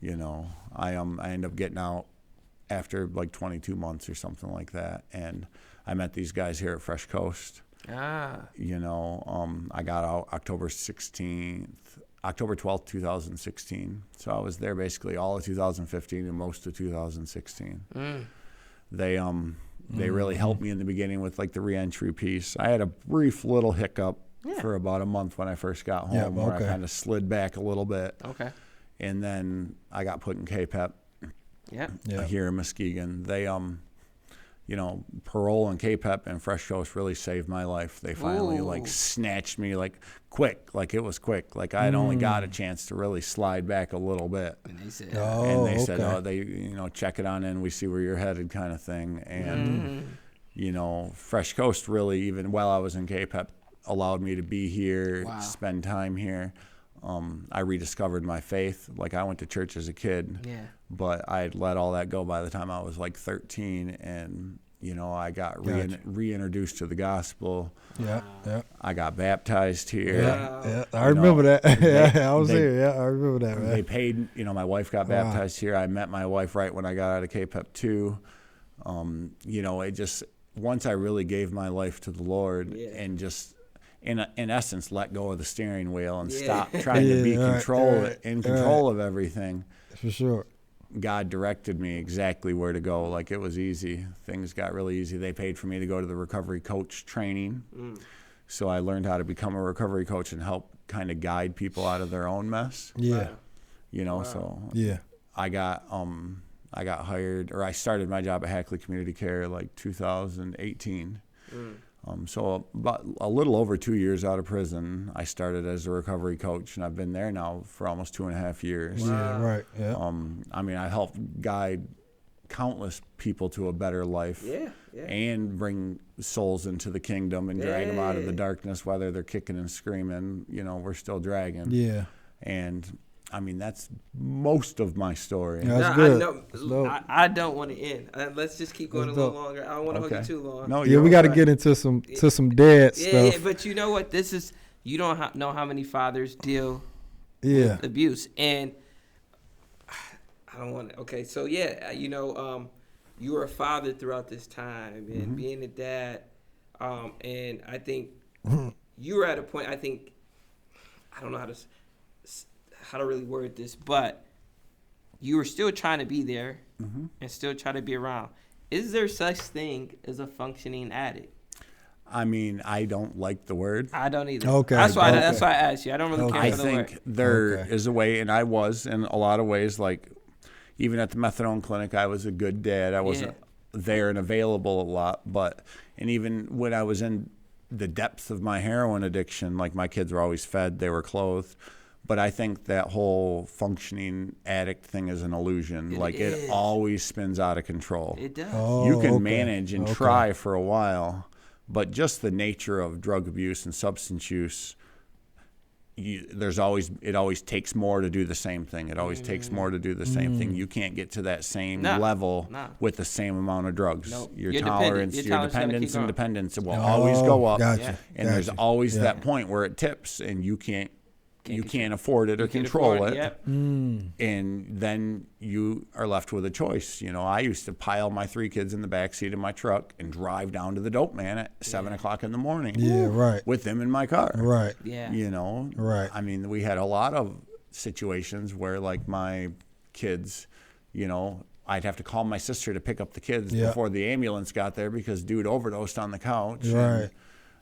Speaker 5: you know, I ended up getting out after like 22 months or something like that, and I met these guys here at Fresh Coast. You know, I got out October 12th, 2016. So I was there basically all of 2015 and most of 2016. They really helped me in the beginning with like the reentry piece. I had a brief little hiccup for about a month when I first got home, where I kind of slid back a little bit. Okay. And then I got put in KPEP. Here in Muskegon. They you know, parole and KPEP and Fresh Coast really saved my life. They finally like snatched me like quick, like it was quick. Like I had only got a chance to really slide back a little bit. And they said, you know, check it on in, we see where you're headed, kind of thing. And you know, Fresh Coast really, even while I was in KPEP, allowed me to be here, spend time here. I rediscovered my faith. Like I went to church as a kid, but I had let all that go by the time I was like 13, and you know, I got reintroduced to the gospel. I got baptized here.
Speaker 4: I remember that. I was here. I remember that. Man.
Speaker 5: They paid. You know, my wife got baptized here. I met my wife right when I got out of KPEP too. You know, it just, once I really gave my life to the Lord and just, in essence, let go of the steering wheel and stop trying to be in control of everything.
Speaker 4: For sure.
Speaker 5: God directed me exactly where to go. Like, it was easy. Things got really easy. They paid for me to go to the recovery coach training. So I learned how to become a recovery coach and help kind of guide people out of their own mess. You know, so I got hired, or I started my job at Hackley Community Care like 2018. So about a little over 2 years out of prison, I started as a recovery coach, and I've been there now for almost 2.5 years.
Speaker 4: I
Speaker 5: mean, I helped guide countless people to a better life and bring souls into the kingdom and drag them out of the darkness, whether they're kicking and screaming. You know, we're still dragging. And I mean, that's most of my story.
Speaker 4: That's good.
Speaker 2: I don't want to end. Let's just keep going a little longer. I don't want to hold you too long.
Speaker 5: No,
Speaker 4: we got to get into some dead stuff.
Speaker 2: Yeah, but you know what? This is, you don't know how many fathers deal with abuse, and I don't want to. Okay, so you know, you were a father throughout this time, and being a dad, and I think you were at a point. I don't know how to really word this, but you were still trying to be there and still try to be around. Is there such thing as a functioning addict?
Speaker 5: I mean, I don't like the word.
Speaker 2: I don't either.
Speaker 4: Okay.
Speaker 2: That's why I asked you. I don't really care
Speaker 5: I
Speaker 2: for the word.
Speaker 5: think there is a way, and I was in a lot of ways, like even at the methadone clinic, I was a good dad. I wasn't there and available a lot, and even when I was in the depths of my heroin addiction, like my kids were always fed, they were clothed. But I think that whole functioning addict thing is an illusion. It always spins out of control.
Speaker 2: It does.
Speaker 5: You can manage and try for a while, but just the nature of drug abuse and substance use, it always takes more to do the same thing. It always takes more to do the same thing. You can't get to that same level with the same amount of drugs.
Speaker 2: Nope.
Speaker 5: Your tolerance, your dependence and dependence will
Speaker 4: Oh,
Speaker 5: always go up.
Speaker 4: Gotcha.
Speaker 5: And there's always that point where it tips and you can't afford it or control it.
Speaker 2: Yep.
Speaker 5: And then you are left with a choice. I used to pile my 3 kids in the backseat of my truck and drive down to the dope man at 7 o'clock in the morning.
Speaker 4: Yeah, right.
Speaker 5: With them in my car.
Speaker 4: Right.
Speaker 2: Yeah.
Speaker 4: Right.
Speaker 5: I mean, we had a lot of situations where, like, my kids, I'd have to call my sister to pick up the kids before the ambulance got there because dude overdosed on the couch.
Speaker 4: Right.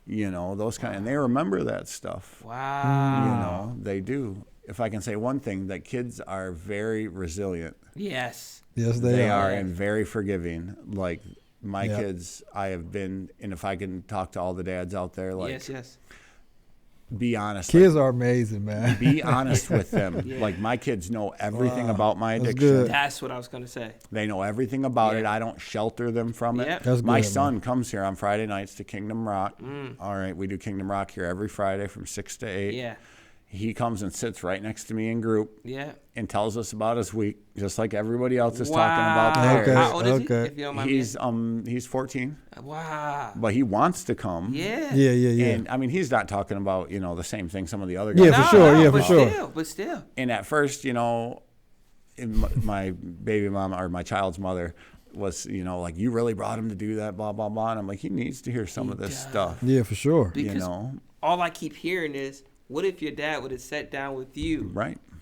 Speaker 5: And, those kind, and they remember that stuff.
Speaker 2: Wow.
Speaker 5: They do. If I can say one thing, that kids are very resilient.
Speaker 2: Yes.
Speaker 4: Yes,
Speaker 5: They are, and very forgiving. Like my kids, I have been, and if I can talk to all the dads out there, like,
Speaker 2: yes.
Speaker 5: Be honest.
Speaker 4: Kids are amazing, man.
Speaker 5: Be honest with them. Like my kids know everything about my addiction.
Speaker 2: That's what I was going to say.
Speaker 5: They know everything about it. I don't shelter them from it.
Speaker 2: Yep.
Speaker 4: That's
Speaker 5: My
Speaker 4: good,
Speaker 5: son comes here on Friday nights to Kingdom Rock. All right, we do Kingdom Rock here every Friday from 6 to 8.
Speaker 2: Yeah.
Speaker 5: He comes and sits right next to me in group.
Speaker 2: Yeah.
Speaker 5: And tells us about his week, just like everybody else is talking about theirs.
Speaker 4: Okay.
Speaker 2: How old is he?
Speaker 4: Okay.
Speaker 2: If you don't mind me
Speaker 5: He's 14.
Speaker 2: Wow.
Speaker 5: But he wants to come.
Speaker 2: Yeah.
Speaker 4: Yeah.
Speaker 5: And I mean, he's not talking about, the same thing some of the other guys.
Speaker 4: Yeah, for sure. Yeah, for sure.
Speaker 2: But still.
Speaker 5: And at first, my baby mama or my child's mother was, like, you really brought him to do that, blah, blah, blah. And I'm like, he needs to hear some of this stuff.
Speaker 4: Yeah, for sure.
Speaker 2: Because all I keep hearing is, what if your dad would have sat down with you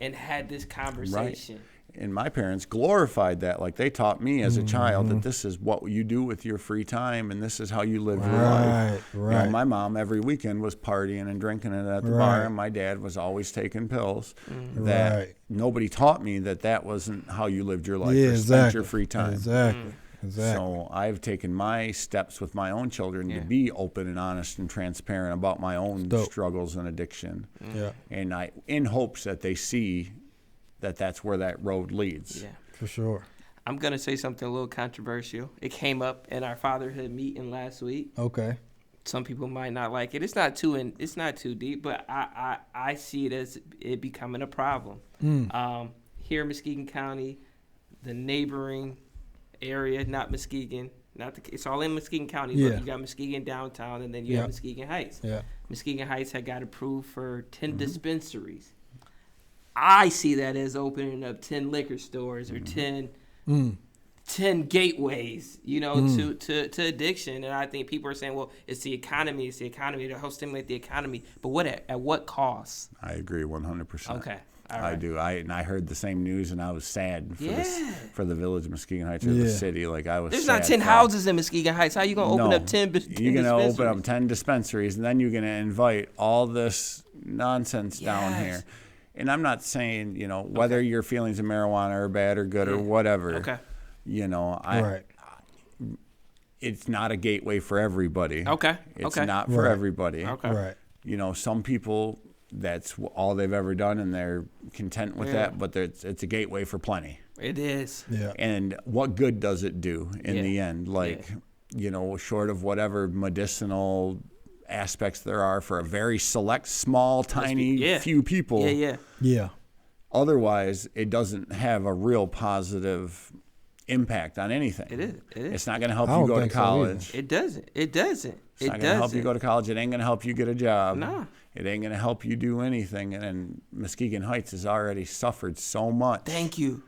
Speaker 2: and had this conversation?
Speaker 5: Right. And my parents glorified that. Like, they taught me as a child that this is what you do with your free time and this is how you live your life.
Speaker 4: Right.
Speaker 5: My mom every weekend was partying and drinking it at the bar, and my dad was always taking pills. That nobody taught me that wasn't how you lived your life or spent your free time.
Speaker 4: Exactly.
Speaker 5: So I've taken my steps with my own children to be open and honest and transparent about my own struggles and addiction.
Speaker 4: Yeah.
Speaker 5: And in hopes that they see that's where that road leads.
Speaker 2: Yeah.
Speaker 4: For sure.
Speaker 2: I'm going to say something a little controversial. It came up in our fatherhood meeting last week.
Speaker 4: Okay.
Speaker 2: Some people might not like it. It's not too deep, but I see it as it becoming a problem. Here in Muskegon County, the neighboring area, not Muskegon, it's all in Muskegon County, but you got Muskegon downtown, and then you have Muskegon Heights.
Speaker 4: Yeah.
Speaker 2: Muskegon Heights had got approved for 10 dispensaries. I see that as opening up 10 liquor stores or 10 gateways, to addiction. And I think people are saying, well, it's the economy to help stimulate the economy. But at what cost?
Speaker 5: I agree 100%.
Speaker 2: Okay. All right.
Speaker 5: I do. I heard the same news, and I was sad for the village of Muskegon Heights or the city. Like, I was.
Speaker 2: There's
Speaker 5: sad
Speaker 2: not 10 houses in Muskegon Heights. How you gonna open up 10?
Speaker 5: You're gonna open up 10 dispensaries, and then you're gonna invite all this nonsense down here. And I'm not saying whether your feelings of marijuana are bad or good or whatever.
Speaker 2: Okay.
Speaker 5: It's not a gateway for everybody.
Speaker 2: Okay.
Speaker 5: It's not for everybody.
Speaker 2: Okay.
Speaker 4: Right.
Speaker 5: Some people, that's all they've ever done, and they're content with that. But it's a gateway for plenty.
Speaker 2: It is.
Speaker 4: Yeah.
Speaker 5: And what good does it do in the end? Like, short of whatever medicinal aspects there are for a very select, small, tiny few people.
Speaker 4: Yeah.
Speaker 5: Otherwise, it doesn't have a real positive impact on anything.
Speaker 2: It is.
Speaker 5: It's not going to help you go to college.
Speaker 2: It doesn't.
Speaker 5: It's not going to help you go to college. It ain't going to help you get a job.
Speaker 2: No.
Speaker 5: It ain't going to help you do anything. And Muskegon Heights has already suffered so much.
Speaker 2: Thank you.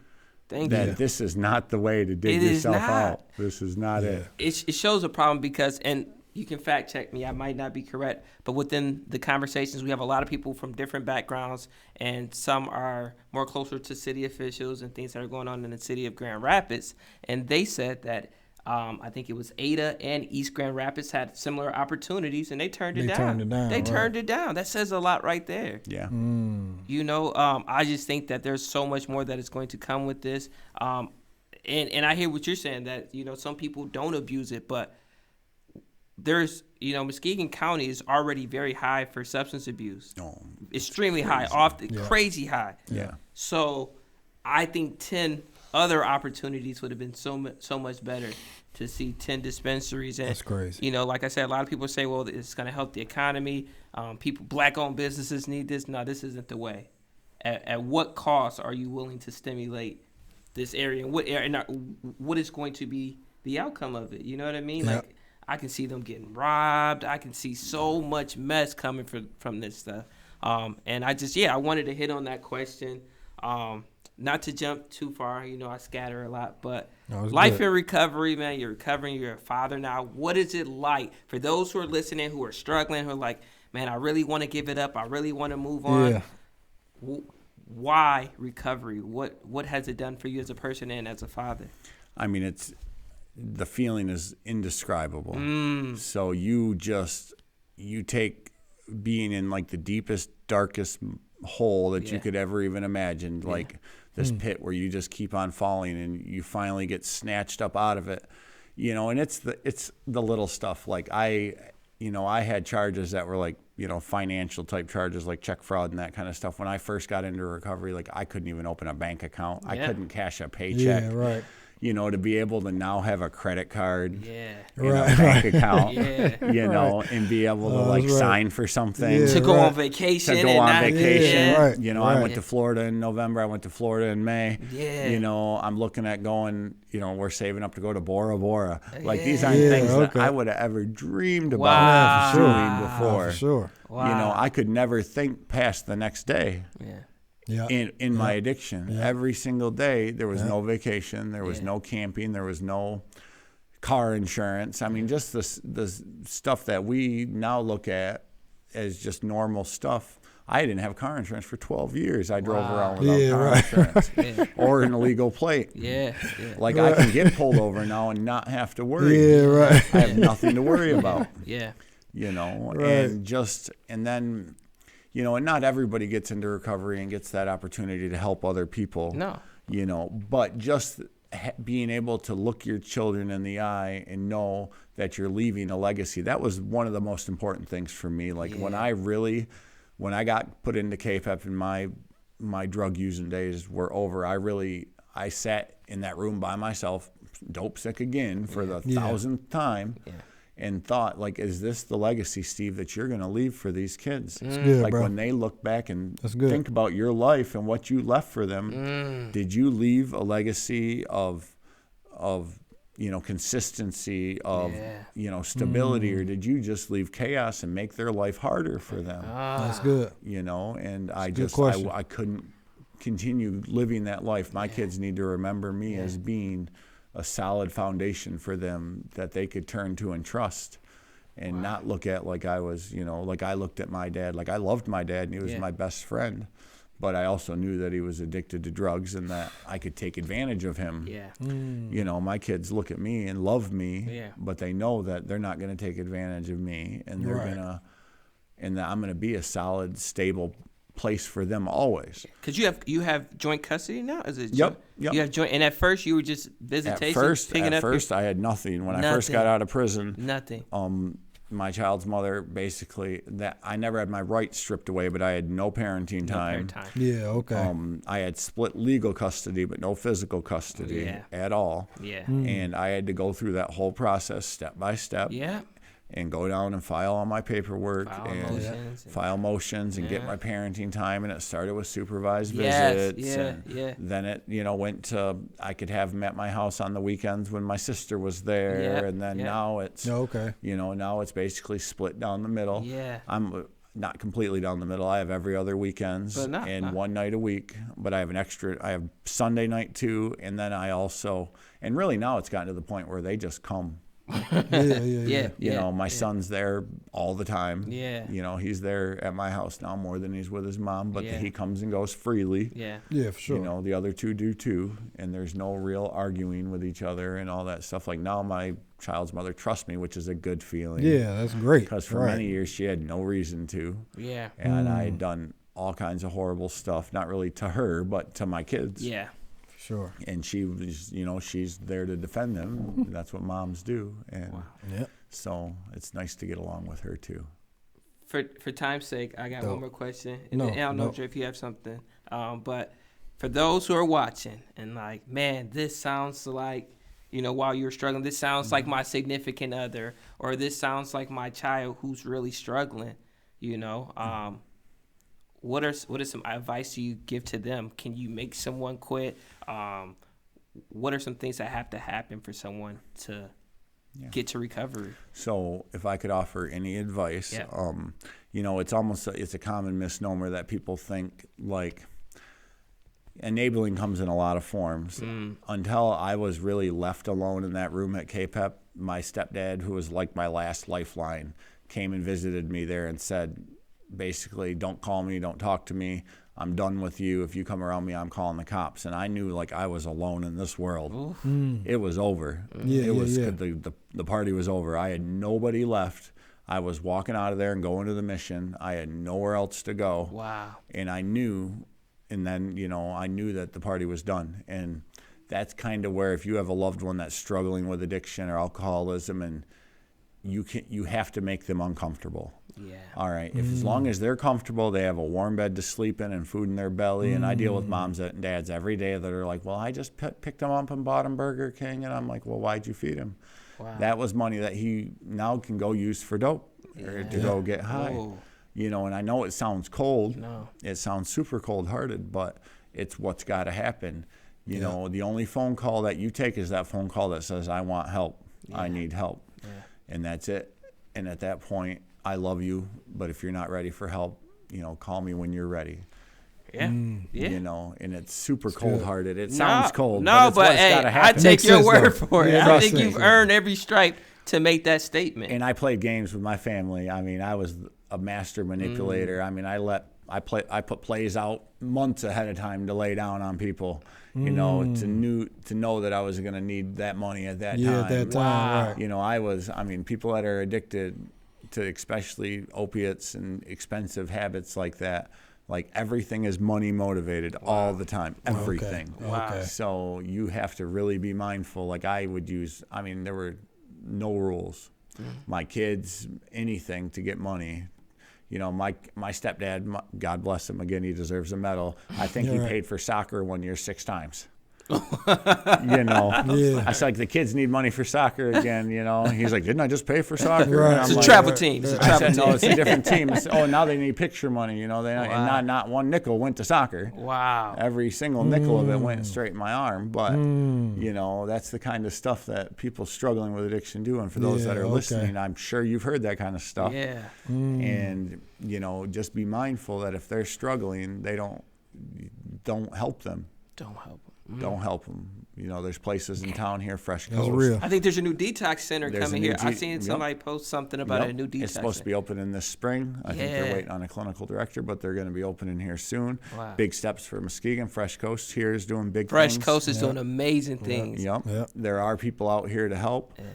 Speaker 5: That this is not the way to dig yourself out. This is not it.
Speaker 2: It shows a problem because, and you can fact check me, I might not be correct, but within the conversations, we have a lot of people from different backgrounds, and some are more closer to city officials and things that are going on in the city of Grand Rapids. And they said that I think it was Ada and East Grand Rapids had similar opportunities, and they turned it down. They turned it down. That says a lot right there.
Speaker 5: Yeah.
Speaker 2: You know, I just think that there's so much more that is going to come with this. And I hear what you're saying, that, you know, some people don't abuse it, but there's, you know, Muskegon County is already very high for substance abuse.
Speaker 5: Oh,
Speaker 2: extremely high, crazy high.
Speaker 5: Yeah.
Speaker 2: So I think 10 other opportunities would have been so much better to see 10 dispensaries. And,
Speaker 4: that's crazy.
Speaker 2: You know, like I said, a lot of people say, well, it's going to help the economy. Black-owned businesses need this. No, this isn't the way. At what cost are you willing to stimulate this area? And what is going to be the outcome of it? You know what I mean?
Speaker 4: Yep.
Speaker 2: Like, I can see them getting robbed. I can see so much mess coming from this stuff. And I wanted to hit on that question. Not to jump too far, you know, I scatter a lot, but life in recovery, man, you're recovering, you're a father now. What is it like for those who are listening, who are struggling, who are like, man, I really want to give it up, I really want to move on?
Speaker 4: Yeah.
Speaker 2: Why recovery? What has it done for you as a person and as a father?
Speaker 5: I mean, the feeling is indescribable. So you take being in like the deepest, darkest hole that you could ever even imagine, like this pit where you just keep on falling and you finally get snatched up out of it, you know. And it's the little stuff. Like I had charges that were like, you know, financial type charges, like check fraud and that kind of stuff. When I first got into recovery, like I couldn't even open a bank account. I couldn't cash a paycheck.
Speaker 4: Yeah, right.
Speaker 5: You know, to be able to now have a credit card,
Speaker 2: and
Speaker 5: a bank account, you know, and be able to sign for something,
Speaker 2: to go on vacation,
Speaker 5: You know, I went to Florida in November. I went to Florida in May. You know, I'm looking at going. You know, we're saving up to go to Bora Bora. Like these aren't things that I would have ever dreamed about doing before.
Speaker 4: For sure.
Speaker 2: Wow.
Speaker 5: You know, I could never think past the next day. In my addiction. Every single day, there was no vacation, there was no camping, there was no car insurance. I mean, just the stuff that we now look at as just normal stuff. I didn't have car insurance for 12 years. I drove around without car insurance or an illegal plate. Like I can get pulled over now and not have to worry. I have nothing to worry about. You know, and then, you know, and not everybody gets into recovery and gets that opportunity to help other people. No. You know, but just being able to look your children in the eye and know that you're leaving a legacy, that was one of the most important things for me. Like when I got put into KPEP and my drug using days were over, I sat in that room by myself, dope sick again for the 1000th time. And thought, like, is this the legacy, Steve, that you're going to leave for these kids?
Speaker 4: That's good,
Speaker 5: like
Speaker 4: bro.
Speaker 5: When they look back and think about your life and what you left for them, did you leave a legacy of you know, consistency, of you know, stability, or did you just leave chaos and make their life harder for them?
Speaker 4: That's good.
Speaker 5: You know, and
Speaker 4: That's
Speaker 5: I couldn't continue living that life. My kids need to remember me as being a solid foundation for them that they could turn to and trust, and not look at like I was, you know, like I looked at my dad. Like I loved my dad and he was my best friend, but I also knew that he was addicted to drugs and that I could take advantage of him. You know, my kids look at me and love me, but they know that they're not going to take advantage of me, and they're and that I'm going to be a solid, stable place for them always.
Speaker 2: Because you have joint custody now? Is it?
Speaker 5: Yep.
Speaker 2: You have joint, and at first you were just visitation.
Speaker 5: At first I had nothing when I first got out of prison.
Speaker 2: Nothing.
Speaker 5: My child's mother basically, that I never had my rights stripped away, but I had no parenting time.
Speaker 4: Yeah. Okay.
Speaker 5: I had split legal custody, but no physical custody at all. And I had to go through that whole process step by step. And go down and file all my paperwork file motions and get my parenting time. And it started with supervised visits. Then it, you know, went to, I could have them at my house on the weekends when my sister was there. And then now it's, you know, now it's basically split down the middle. I'm not completely down the middle. I have every other weekends and one night a week, but I have Sunday night too. And then I also, and really now it's gotten to the point where they just come.
Speaker 2: Yeah.
Speaker 5: You know, my son's there all the time.
Speaker 2: Yeah.
Speaker 5: You know, he's there at my house now more than he's with his mom, but he comes and goes freely.
Speaker 2: Yeah.
Speaker 4: Yeah, for sure.
Speaker 5: You know, the other two do too, and there's no real arguing with each other and all that stuff. Like now my child's mother trusts me, which is a good feeling.
Speaker 4: Yeah, that's great.
Speaker 5: Because for many years she had no reason to.
Speaker 2: Yeah.
Speaker 5: And I had done all kinds of horrible stuff, not really to her, but to my kids.
Speaker 2: Yeah.
Speaker 4: Sure.
Speaker 5: And she was, you know, she's there to defend them. That's what moms do. And so it's nice to get along with her too.
Speaker 2: For time's sake, I got one more question. And
Speaker 4: No,
Speaker 2: I don't know, Dre, if you have something. But for those who are watching and like, man, this sounds like, you know, while you're struggling, this sounds like my significant other, or this sounds like my child who's really struggling, you know, what are some advice you give to them? Can you make someone quit? What are some things that have to happen for someone to get to recovery?
Speaker 5: So if I could offer any advice, you know, it's a common misnomer that people think like enabling comes in a lot of forms. Until I was really left alone in that room at KPEP, my stepdad, who was like my last lifeline, came and visited me there and said, basically, don't call me, don't talk to me. I'm done with you. If you come around me, I'm calling the cops. And I knew like I was alone in this world. It was over. The party was over. I had nobody left. I was walking out of there and going to the mission. I had nowhere else to go.
Speaker 2: Wow.
Speaker 5: And I knew, and then, you know, I knew that the party was done. And that's kind of where if you have a loved one that's struggling with addiction or alcoholism, and you have to make them uncomfortable.
Speaker 2: Yeah.
Speaker 5: All right. If as long as they're comfortable, they have a warm bed to sleep in and food in their belly. And I deal with moms and dads every day that are like, well, I just picked him up and bought him Burger King. And I'm like, well, why'd you feed him?
Speaker 2: Wow.
Speaker 5: That was money that he now can go use for dope or to go get high.
Speaker 2: Whoa.
Speaker 5: You know, and I know it sounds cold.
Speaker 2: No.
Speaker 5: It sounds super cold-hearted, but it's what's got to happen. You know, the only phone call that you take is that phone call that says, I want help. I need help. And that's it. And at that point, I love you, but if you're not ready for help, you know, call me when you're ready.
Speaker 2: Yeah.
Speaker 5: You know, and it's super cold-hearted. It sounds cold,
Speaker 2: no,
Speaker 5: but
Speaker 2: hey,
Speaker 5: gotta
Speaker 2: I
Speaker 5: happen.
Speaker 2: take your
Speaker 4: sense,
Speaker 2: word
Speaker 4: though.
Speaker 2: for it.
Speaker 4: Yeah,
Speaker 2: I think you've earned every stripe to make that statement.
Speaker 5: And I played games with my family. I mean, I was a master manipulator. I mean, I put plays out months ahead of time to lay down on people, you know, to know that I was going to need that money at that time.
Speaker 4: Yeah, at that time, right.
Speaker 5: You know, people that are addicted to especially opiates and expensive habits like that, like everything is money motivated all the time, everything.
Speaker 4: Okay. Wow. Okay.
Speaker 5: So you have to really be mindful. Like there were no rules. My kids, anything to get money. You know, my stepdad, God bless him, again, he deserves a medal. I think he paid for soccer one year 6 times. You know, I said, like, the kids need money for soccer again, you know. He's like, didn't I just pay for soccer?
Speaker 4: Right.
Speaker 2: It's a travel team.
Speaker 5: I said, no, it's a different team. Now they need picture money, you know. And not one nickel went to soccer.
Speaker 2: Wow.
Speaker 5: Every single nickel of it went straight in my arm. But, you know, that's the kind of stuff that people struggling with addiction do. And for those that are listening, I'm sure you've heard that kind of stuff.
Speaker 2: Yeah.
Speaker 5: And, you know, just be mindful that if they're struggling, don't help them.
Speaker 2: Don't help them.
Speaker 5: Don't help them. You know, there's places in town here, Fresh Coast.
Speaker 4: That's real.
Speaker 2: I think there's a new detox center coming here. I seen somebody
Speaker 5: Yep.
Speaker 2: post something about a new detox
Speaker 5: It's supposed to be opening this spring. I think they're
Speaker 2: Yeah.
Speaker 5: waiting on a clinical director, but they're going to be opening here soon.
Speaker 2: Wow.
Speaker 5: Big steps for Muskegon. Fresh Coast here is doing big
Speaker 2: Fresh
Speaker 5: things.
Speaker 2: Coast is doing amazing things.
Speaker 5: Yep.
Speaker 4: Yep.
Speaker 5: There are people out here to help.
Speaker 2: Yeah.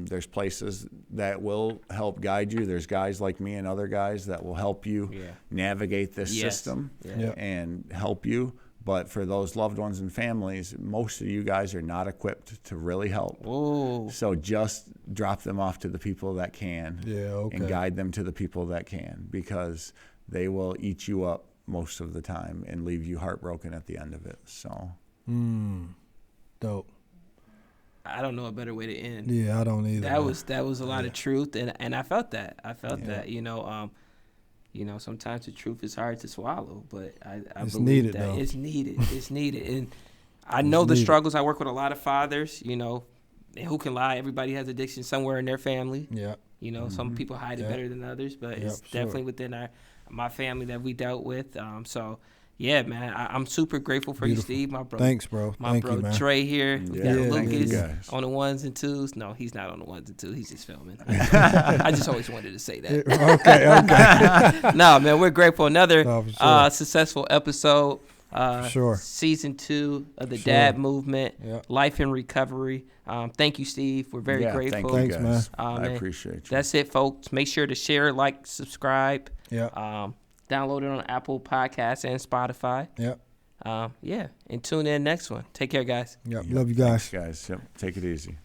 Speaker 5: There's places that will help guide you. There's guys like me and other guys that will help you navigate this system and help you. But for those loved ones and families, most of you guys are not equipped to really help.
Speaker 2: Whoa.
Speaker 5: So just drop them off to the people that can and guide them to the people that can, because they will eat you up most of the time and leave you heartbroken at the end of it. So
Speaker 4: Dope.
Speaker 2: I don't know a better way to end.
Speaker 4: Yeah, I don't either.
Speaker 2: That was a lot of truth, and I felt that. That. You know, sometimes the truth is hard to swallow, but I
Speaker 4: It's
Speaker 2: believe
Speaker 4: needed,
Speaker 2: that
Speaker 4: though.
Speaker 2: it's needed. It's needed, and I know the struggles. I work with a lot of fathers. You know, who can lie? Everybody has addiction somewhere in their family.
Speaker 4: Yeah.
Speaker 2: You know, some people hide it better than others, but it's definitely within my family that we dealt with. So Yeah, man, I'm super grateful for
Speaker 4: Beautiful.
Speaker 2: you, Steve, my bro.
Speaker 4: Thanks, bro.
Speaker 2: My
Speaker 4: Thank
Speaker 2: bro
Speaker 4: you, man.
Speaker 2: Trey here. We
Speaker 5: Yeah,
Speaker 2: got
Speaker 5: thank you
Speaker 2: Lucas
Speaker 5: guys.
Speaker 2: on the 1s and 2s. No, he's not on the 1s and 2s. He's just filming. I just always wanted to say that.
Speaker 4: Okay.
Speaker 2: No, man, we're grateful. Another
Speaker 4: No, for sure.
Speaker 2: successful episode.
Speaker 4: Sure.
Speaker 2: Season 2 of the
Speaker 4: Sure.
Speaker 2: Dad Movement,
Speaker 4: Yep.
Speaker 2: Life in Recovery. Thank you, Steve. We're very grateful.
Speaker 5: Thank you
Speaker 4: Thanks,
Speaker 5: guys.
Speaker 4: man.
Speaker 5: I
Speaker 2: Man,
Speaker 5: appreciate you.
Speaker 2: That's it, folks. Make sure to share, like, subscribe.
Speaker 4: Yeah.
Speaker 2: Download it on Apple Podcasts and Spotify.
Speaker 4: Yep.
Speaker 2: Yeah, and tune in next one. Take care, guys.
Speaker 4: Yep. Love you guys.
Speaker 5: Thanks, guys. Yep. Take it easy.